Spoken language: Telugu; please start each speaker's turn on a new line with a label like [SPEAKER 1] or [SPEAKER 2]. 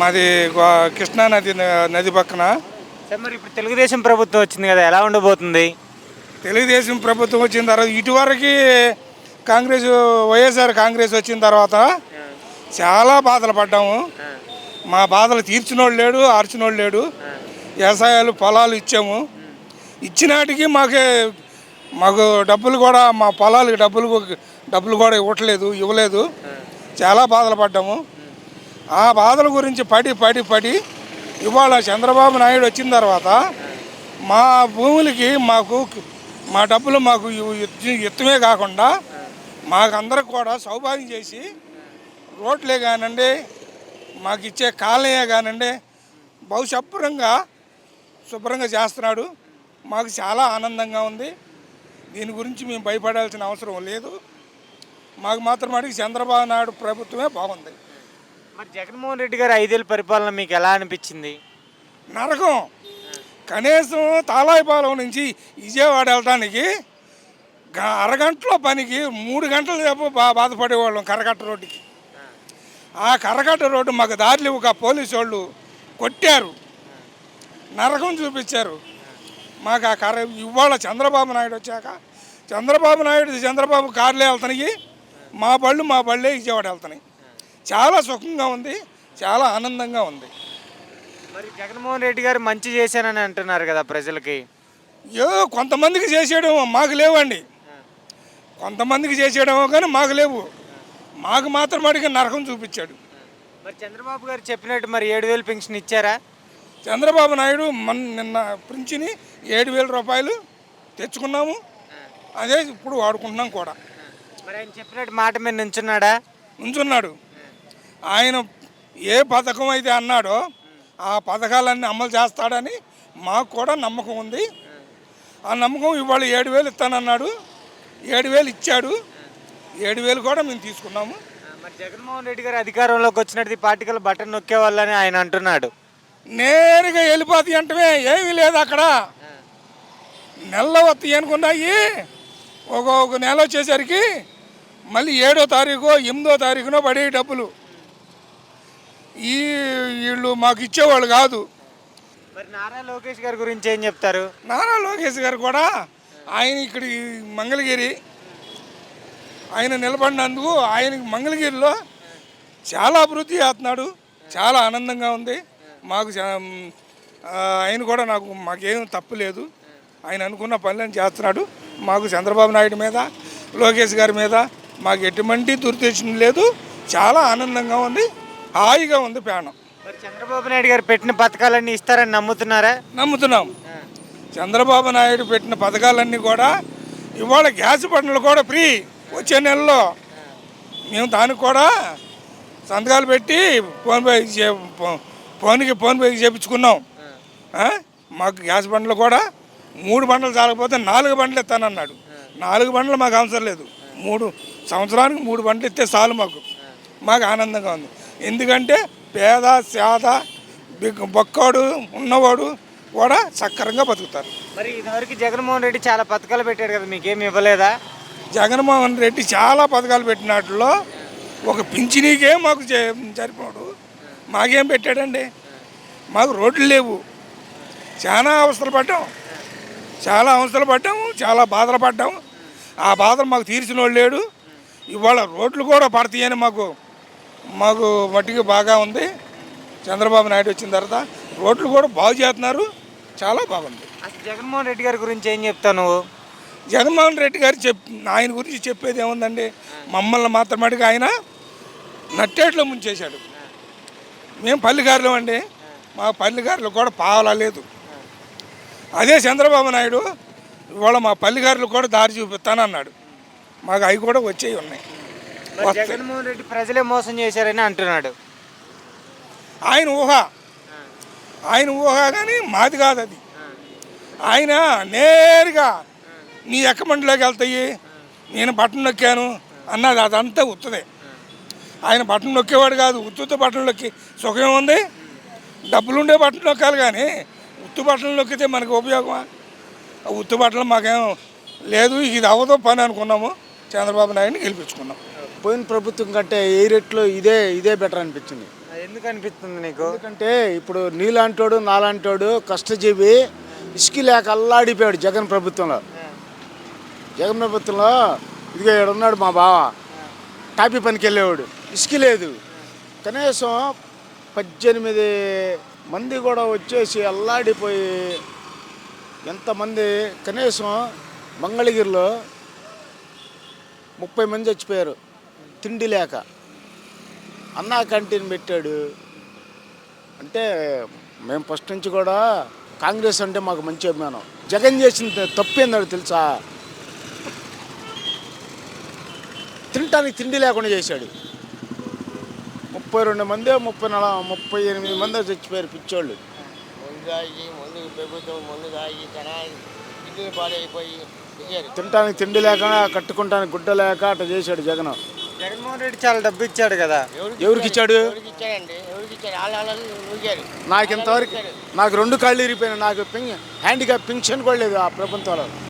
[SPEAKER 1] మాది కృష్ణా నది పక్కన.
[SPEAKER 2] సార్ మరి ఇప్పుడు తెలుగుదేశం ప్రభుత్వం వచ్చింది కదా, ఎలా ఉండబోతుంది?
[SPEAKER 1] తెలుగుదేశం ప్రభుత్వం వచ్చిన తర్వాత ఇటువరకు వైఎస్ఆర్ కాంగ్రెస్ వచ్చిన తర్వాత చాలా బాధలు పడ్డాము. మా బాధలు తీర్చినోడు లేడు, ఆర్చినోడు లేడు. వ్యవసాయాలు పొలాలు ఇచ్చాము. ఇచ్చినాటికి మాకు డబ్బులు కూడా, మా పొలాలకి డబ్బులు కూడా ఇవ్వలేదు. చాలా బాధలు పడ్డాము. ఆ బాధల గురించి పడి ఇవాళ చంద్రబాబు నాయుడు వచ్చిన తర్వాత మా భూములకి మా డబ్బులు మాకు ఎత్తమే కాకుండా మాకందరికి కూడా సౌభాగ్యం చేసి రోడ్లే కానివ్వండి, మాకు ఇచ్చే కాలనీయే కానివ్వండి, శుభ్రంగా చేస్తున్నాడు. మాకు చాలా ఆనందంగా ఉంది. దీని గురించి మేము భయపడాల్సిన అవసరం లేదు. మాకు మాత్రం అడిగి చంద్రబాబు నాయుడు ప్రభుత్వమే బాగుంది.
[SPEAKER 2] మరి జగన్మోహన్ రెడ్డి గారు 5 ఏళ్ళ పరిపాలన మీకు ఎలా అనిపించింది?
[SPEAKER 1] నరకం. కనీసం తాళాయిపాలెం నుంచి విజయవాడ వెళ్ళడానికి అరగంటలో పనికి 3 గంటల సేపు బాధపడేవాళ్ళం కరకట్ట రోడ్డుకి. ఆ కరకట్ట రోడ్డు మాకు దారిలో ఒక పోలీసు వాళ్ళు కొట్టారు, నరకం చూపించారు మాకు. ఇవాళ చంద్రబాబు నాయుడు వచ్చాక చంద్రబాబు కార్లే వెళ్తున్నాయి, మా బళ్ళే విజయవాడ వెళ్తున్నాయి. చాలా సుఖంగా ఉంది, చాలా ఆనందంగా ఉంది.
[SPEAKER 2] మరి జగన్మోహన్ రెడ్డి గారు మంచి చేశానని అంటున్నారు కదా ప్రజలకి.
[SPEAKER 1] కొంతమందికి చేసేయడం మాకు లేవండి. కొంతమందికి చేసేయడమో కానీ మాకు లేవు. మాకు మాత్రం అడిగి నరకం చూపించాడు.
[SPEAKER 2] మరి చంద్రబాబు గారు చెప్పినట్టు మరి 7,000 పెన్షన్ ఇచ్చారా?
[SPEAKER 1] చంద్రబాబు నాయుడు నిన్న పింఛని 7,000 రూపాయలు తెచ్చుకున్నాము. అదే ఇప్పుడు వాడుకుంటున్నాం కూడా.
[SPEAKER 2] మరి ఆయన చెప్పినట్టు మాట మీద
[SPEAKER 1] నుంచున్నాడు. ఆయన ఏ పథకం అయితే అన్నాడో ఆ పథకాలన్నీ అమలు చేస్తాడని మాకు కూడా నమ్మకం ఉంది. ఆ నమ్మకం ఇవాళ 7,000 ఇస్తానన్నాడు, 7,000 ఇచ్చాడు. 7,000 కూడా మేము తీసుకున్నాము.
[SPEAKER 2] మరి జగన్మోహన్ రెడ్డి గారు అధికారంలోకి వచ్చినట్టు పార్టీకల్ బటన్ నొక్కే వాళ్ళని ఆయన అంటున్నాడు.
[SPEAKER 1] నేరుగా వెళ్ళిపోతాయి అంటమే, ఏమీ లేదు అక్కడ. నెలలో వస్తాయి అనుకున్నాయి. ఒక నెల వచ్చేసరికి మళ్ళీ 7వ తారీఖు 8వ తారీఖునో పడే డబ్బులు వీళ్ళు మాకు ఇచ్చేవాళ్ళు కాదు.
[SPEAKER 2] మరి నారా లోకేష్ గారి గురించి ఏం చెప్తారు?
[SPEAKER 1] నారా లోకేష్ గారు కూడా ఆయన ఇక్కడి మంగళగిరి ఆయన నిలబడినందుకు ఆయనకి మంగళగిరిలో చాలా అభివృద్ధి చేస్తున్నాడు. చాలా ఆనందంగా ఉంది మాకు. ఆయన కూడా మాకేం తప్పు లేదు. ఆయన అనుకున్న పనులను చేస్తున్నాడు. మాకు చంద్రబాబు నాయుడు మీద, లోకేష్ గారి మీద మాకు ఎటువంటి దుర్దేశం లేదు. చాలా ఆనందంగా ఉంది, హాయిగా ఉంది ప్రాణం.
[SPEAKER 2] మరి చంద్రబాబు నాయుడు గారు పెట్టిన పథకాలన్నీ ఇస్తారని నమ్ముతున్నారా?
[SPEAKER 1] నమ్ముతున్నాం. చంద్రబాబు నాయుడు పెట్టిన పథకాలన్నీ కూడా ఇవాళ గ్యాస్ బండ్లు కూడా ఫ్రీ వచ్చే నెలలో. మేము దానికి కూడా సంతకాలు పెట్టి ఫోన్పే చేయించుకున్నాం. మాకు గ్యాస్ బండ్లు కూడా 3 బండ్లు చాలకపోతే 4 బండ్లు ఇస్తానన్నాడు. 4 బండ్లు మాకు అవసరం లేదు. 3 సంవత్సరానికి 3 బండ్లు ఇస్తే చాలు మాకు ఆనందంగా ఉంది. ఎందుకంటే పేద సేద బొక్కోడు ఉన్నవాడు కూడా సక్రంగా బతుకుతారు.
[SPEAKER 2] మరి ఇదివరకు జగన్మోహన్ రెడ్డి చాలా పథకాలు పెట్టాడు కదా, మీకేమి ఇవ్వలేదా?
[SPEAKER 1] జగన్మోహన్ రెడ్డి చాలా పథకాలు పెట్టినట్లో ఒక పింఛనీకే మాకు సరిపోడు. మాకేం పెట్టాడండి? మాకు రోడ్లు లేవు. చాలా అవస్థలు పడ్డాము, చాలా బాధలు పడ్డాము. ఆ బాధలు మాకు తీర్చిన వాళ్ళు లేడు. ఇవాళ రోడ్లు కూడా పడతాయని మాకు మట్టికి బాగా ఉంది. చంద్రబాబు నాయుడు వచ్చిన తర్వాత రోడ్లు కూడా బాగు చేస్తున్నారు. చాలా బాగుంది.
[SPEAKER 2] అసలు జగన్మోహన్ రెడ్డి గారి గురించి ఏం చెప్తావు నువ్వు?
[SPEAKER 1] జగన్మోహన్ రెడ్డి గారు ఆయన గురించి చెప్పేది ఏముందండి? మమ్మల్ని మాత్రం అడిగి ఆయన నట్టేట్లో ముంచేశాడు. మేము పల్లెగారులు అండి, మా పల్లెగారులు కూడా పావలా లేదు. అదే చంద్రబాబు నాయుడు ఇవాళ మా పల్లెగారులు కూడా దారి చూపిస్తానన్నాడు. మాకు అవి కూడా వచ్చేవి ఉన్నాయి.
[SPEAKER 2] జగన్మోహన్ రెడ్డి ప్రజలే మోసం చేశారని అంటున్నాడు.
[SPEAKER 1] ఆయన ఊహ కానీ మాది కాదు అది. ఆయన నేరుగా నీ ఎక్కమండిలోకి వెళ్తాయి, నేను బటన్ నొక్కాను అన్నది అదంతా ఉత్తదే. ఆయన బటన్ నొక్కేవాడు కాదు. ఉత్తుతో బటన్ నొక్కి సుఖం ఉంది. డబ్బులుండే బటన్ నొక్కాలి కానీ ఉత్తు బట్టలు నొక్కితే మనకు ఉపయోగమా? ఉత్తు బట్టలు మాకేం లేదు. ఇది అవ్వదో పని అనుకున్నాము. చంద్రబాబు నాయుడిని గెలిపించుకున్నాం.
[SPEAKER 3] పోయిన ప్రభుత్వం కంటే ఏ రేట్లో ఇదే బెటర్ అనిపించింది.
[SPEAKER 2] ఎందుకు అనిపిస్తుంది నీకు?
[SPEAKER 3] ఎందుకంటే ఇప్పుడు నీలాంటోడు నాలాంటోడు కష్టజీవి ఇసుక లేక అల్లాడిపోయాడు జగన్ ప్రభుత్వంలో. జగన్ ప్రభుత్వంలో ఇదిగో ఇక్కడ ఉన్నాడు మా బావ, టాపీ పనికి వెళ్ళేవాడు, ఇసుక లేదు. కనీసం 18 మంది కూడా వచ్చేసి అల్లాడిపోయి ఎంతమంది, కనీసం మంగళగిరిలో 30 మంది చచ్చిపోయారు తిండి లేక. అన్నా క్యాంటీన్ పెట్టాడు. అంటే మేము ఫస్ట్ నుంచి కూడా కాంగ్రెస్ అంటే మాకు మంచి అభిమానం. జగన్ చేసిన తప్పు ఏందో తెలుసా? తినటానికి తిండి లేకుండా చేశాడు. 32 మంది 38 మంది చచ్చిపోయారు పిచ్చోళ్ళు. తినటానికి తిండి లేక, కట్టుకుంటానికి గుడ్డ లేక అట్లా చేశాడు జగన్.
[SPEAKER 2] జగన్మోహన్ రెడ్డి చాలా డబ్బు ఇచ్చాడు కదా.
[SPEAKER 3] ఎవరికి ఇచ్చాడు? నాకు ఇంతవరకు నాకు 2 కాళ్ళు ఇరిగిపోయినా, నాకు హ్యాండిక్యాప్ పింఛన్ కూడా లేదు ఆ ప్రభుత్వంలో.